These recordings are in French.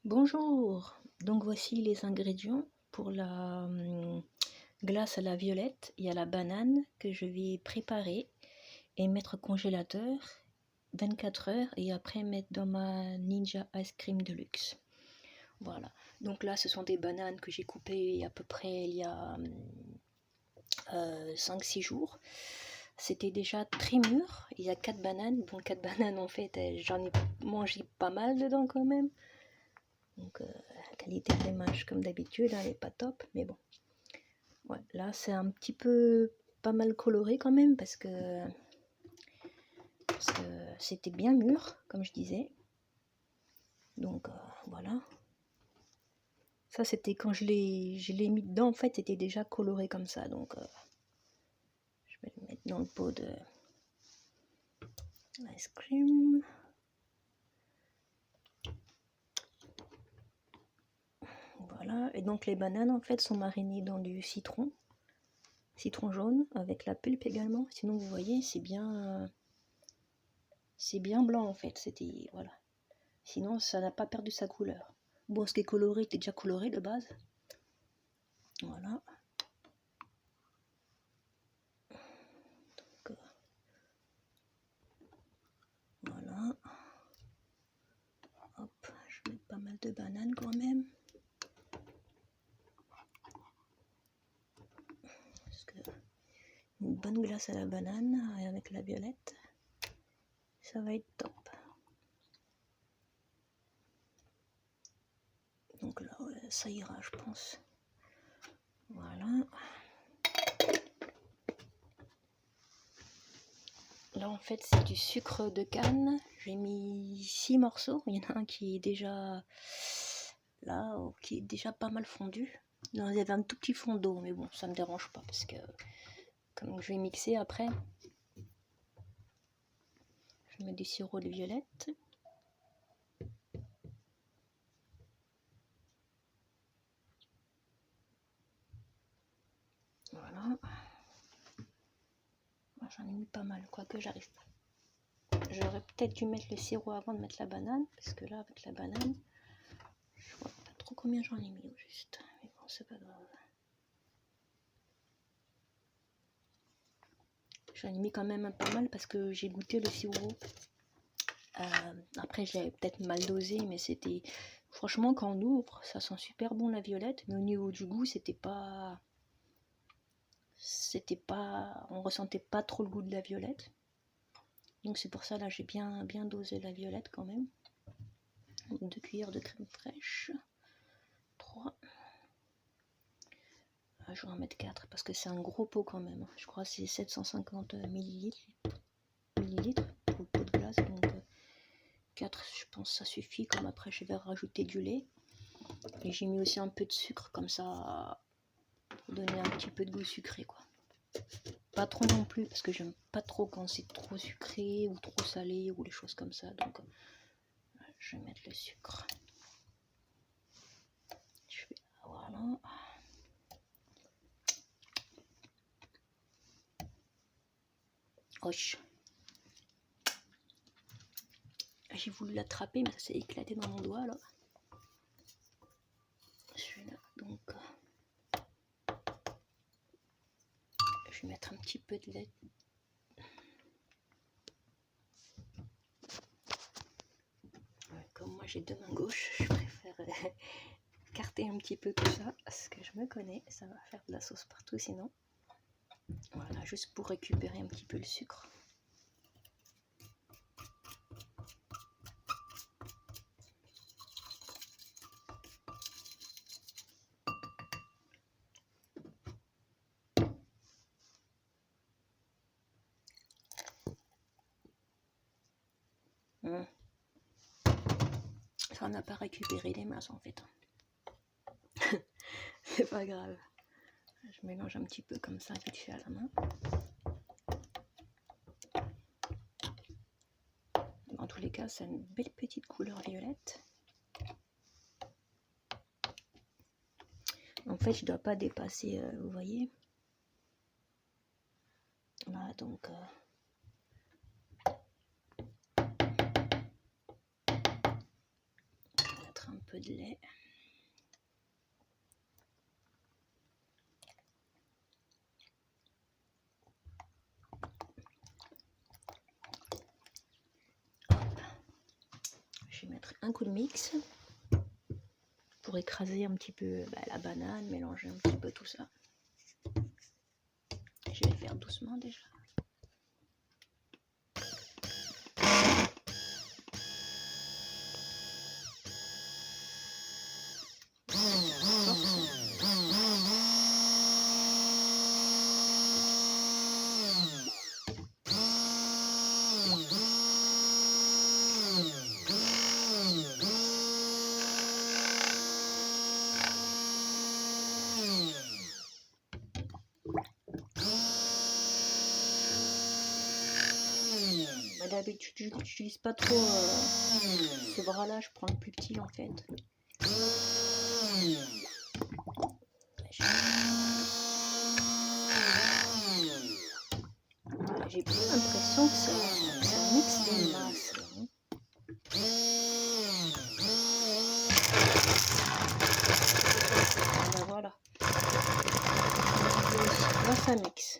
Bonjour, donc voici les ingrédients pour la glace à la violette. Il y a la banane que je vais préparer et mettre au congélateur 24 heures et après mettre dans ma Ninja Ice Cream Deluxe. Voilà, donc là ce sont des bananes que j'ai coupées à peu près il y a 5-6 jours. C'était déjà très mûr, il y a 4 bananes, bon 4 bananes en fait j'en ai mangé pas mal dedans quand même. Donc la qualité de l'image comme d'habitude, elle n'est pas top, mais bon. Ouais, là c'est un petit peu pas mal coloré quand même parce que c'était bien mûr, comme je disais. Donc voilà. Ça c'était quand je l'ai mis dedans, en fait c'était déjà coloré comme ça. Donc je vais le mettre dans le pot de ice cream. Voilà, et donc les bananes en fait sont marinées dans du citron jaune avec la pulpe également. Sinon vous voyez c'est bien blanc en fait. C'était voilà. Sinon ça n'a pas perdu sa couleur. Bon, ce qui est coloré était déjà coloré de base. Voilà. Donc, voilà. Hop, je vais mettre pas mal de bananes quand même. Parce que une bonne glace à la banane avec la violette, ça va être top. Donc là, ça ira, je pense. Voilà. Là, en fait, c'est du sucre de canne. J'ai mis 6 morceaux. Il y en a un qui est déjà là, qui est déjà pas mal fondu. Non, il y avait un tout petit fond d'eau, mais bon, ça me dérange pas parce que comme je vais mixer après, je mets du sirop de violette. Voilà. J'en ai mis pas mal, quoique j'arrive pas. J'aurais peut-être dû mettre le sirop avant de mettre la banane, parce que là, avec la banane, je vois pas trop combien j'en ai mis au juste. Mais bon, c'est pas grave. J'en ai mis quand même pas mal parce que j'ai goûté le sirop. Après, je l'avais peut-être mal dosé, mais c'était... Franchement, quand on ouvre, ça sent super bon la violette, mais au niveau du goût, c'était pas... On ressentait pas trop le goût de la violette. Donc c'est pour ça, là, j'ai bien dosé la violette quand même. 2 cuillères de crème fraîche. 3. Je vais en mettre 4 parce que c'est un gros pot quand même. Je crois que c'est 750 millilitres pour le pot de glace. Donc 4, je pense que ça suffit. Comme après, je vais rajouter du lait. Et j'ai mis aussi un peu de sucre comme ça pour donner un petit peu de goût sucré, quoi. Pas trop non plus parce que j'aime pas trop quand c'est trop sucré ou trop salé ou les choses comme ça. Donc je vais mettre le sucre. Voilà. Hoche. J'ai voulu l'attraper, mais ça s'est éclaté dans mon doigt là. Celui-là, donc je vais mettre un petit peu de lait. Comme moi j'ai 2 mains gauches, je préfère écarter un petit peu tout ça parce que je me connais, ça va faire de la sauce partout sinon. Voilà, juste pour récupérer un petit peu le sucre. Ça n'a pas récupéré les masses en fait. C'est pas grave. Je mélange un petit peu comme ça vite fait à la main. Dans tous les cas, c'est une belle petite couleur violette. En fait, je ne dois pas dépasser, vous voyez. Voilà, donc je vais mettre un peu de lait. Je vais mettre un coup de mix pour écraser un petit peu la banane, mélanger un petit peu tout ça. Je vais le faire doucement déjà. D'habitude, je n'utilise pas trop ce bras-là, je prends le plus petit en fait. J'ai plus l'impression que ça mixe des masses. Hein. Ben voilà. Là, ça mixe.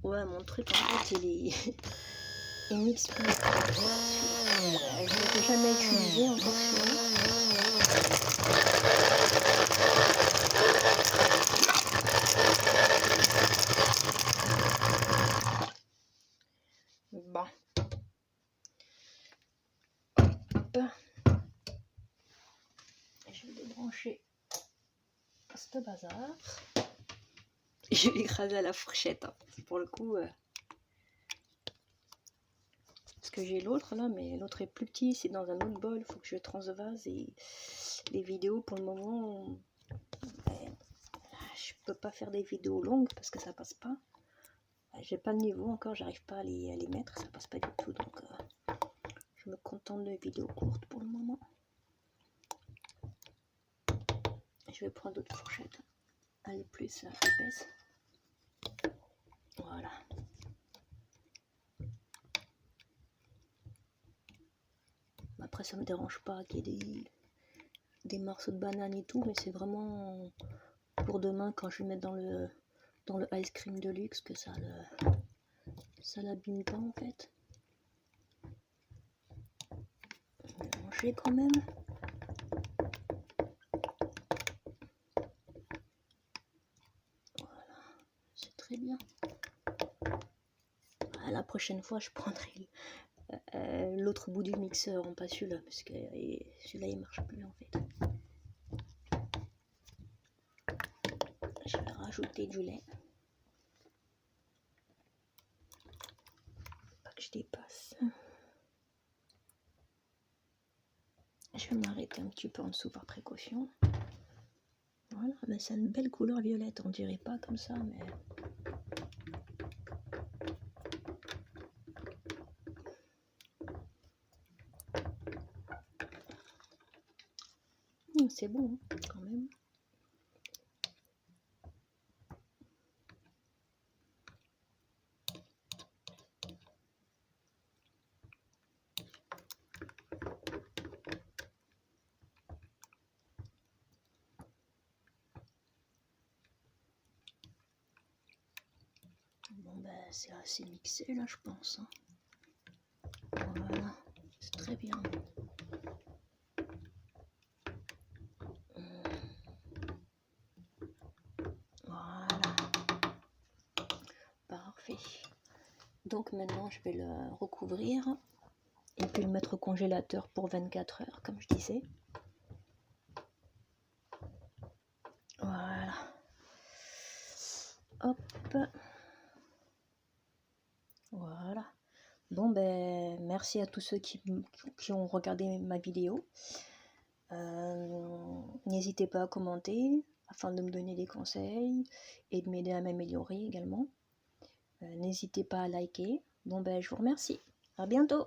Ouais, mon truc en fait, il mixe plus. Je ne l'ai jamais utilisé encore celui-là. Bon. Hop. Je vais débrancher ce bazar. Je vais l'écraser à la fourchette. Hein. Pour le coup. Parce que j'ai l'autre là, mais l'autre est plus petit. C'est dans un autre bol. Il faut que je le transvase. Et les vidéos pour le moment. Je peux pas faire des vidéos longues parce que ça passe pas. J'ai pas le niveau encore, j'arrive pas à les mettre, ça passe pas du tout, donc je me contente de vidéos courtes pour le moment. Je vais prendre d'autres fourchettes, elle est plus épaisse. Voilà. Après ça me dérange pas qu'il y ait des morceaux de banane et tout, mais c'est vraiment pour demain quand je vais mettre dans le ice cream de luxe que ça l'abîme pas en fait. Mélanger quand même. Voilà, c'est très bien. La prochaine fois je prendrai l'autre bout du mixeur, pas celui-là, parce que celui-là il marche plus en fait. Je vais rajouter du lait. Pas que je dépasse. Je vais m'arrêter un petit peu en dessous par précaution. Voilà, mais c'est une belle couleur violette, on dirait pas comme ça, mais... c'est bon, hein, quand même. Bon ben c'est assez mixé là je pense. Hein. Voilà, c'est très bien. Voilà. Parfait. Donc maintenant je vais le recouvrir et puis le mettre au congélateur pour 24 heures comme je disais. Voilà. Hop. Voilà. Bon, ben, merci à tous ceux qui ont regardé ma vidéo. N'hésitez pas à commenter afin de me donner des conseils et de m'aider à m'améliorer également. N'hésitez pas à liker. Bon, ben, je vous remercie. À bientôt.